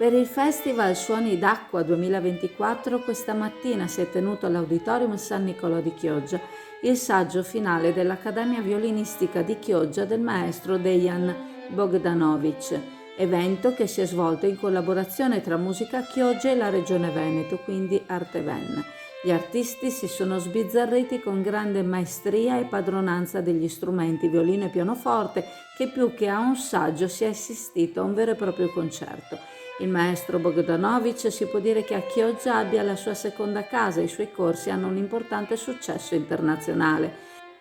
Per il Festival Suoni d'Acqua 2024 questa mattina si è tenuto all'Auditorium San Nicolò di Chioggia il saggio finale dell'Accademia Violinistica di Chioggia del maestro Dejan Bogdanovic, evento che si è svolto in collaborazione tra Musica Chioggia e la Regione Veneto, quindi Arteven. Gli artisti si sono sbizzarriti con grande maestria e padronanza degli strumenti violino e pianoforte, che più che a un saggio si è assistito a un vero e proprio concerto. Il maestro Bogdanovic si può dire che a Chioggia abbia la sua seconda casa e i suoi corsi hanno un importante successo internazionale.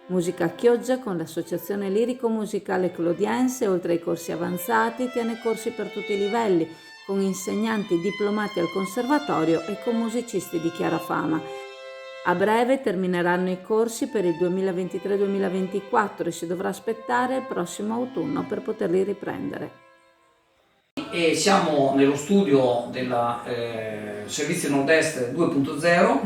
Musica a Chioggia, con l'associazione lirico-musicale Clodiense, oltre ai corsi avanzati, tiene corsi per tutti i livelli, con insegnanti diplomati al conservatorio e con musicisti di chiara fama. A breve termineranno i corsi per il 2023-2024 e si dovrà aspettare il prossimo autunno per poterli riprendere. E siamo nello studio del Servizio Nord-Est 2.0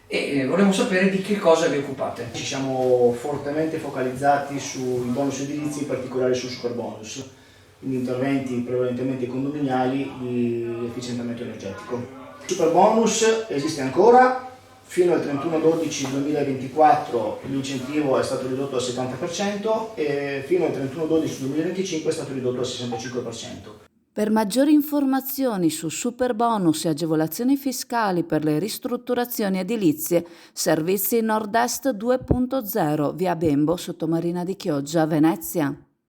e vorremmo sapere di che cosa vi occupate. Ci siamo fortemente focalizzati sui bonus edilizi, in particolare sul superbonus, quindi interventi prevalentemente condominiali di efficientamento energetico. Il superbonus esiste ancora, fino al 31/12/2024 l'incentivo è stato ridotto al 70% e fino al 31/12/2025 è stato ridotto al 65%. Per maggiori informazioni su superbonus e agevolazioni fiscali per le ristrutturazioni edilizie, Servizi Nord-Est 2.0, via Bembo, Sottomarina di Chioggia, Venezia.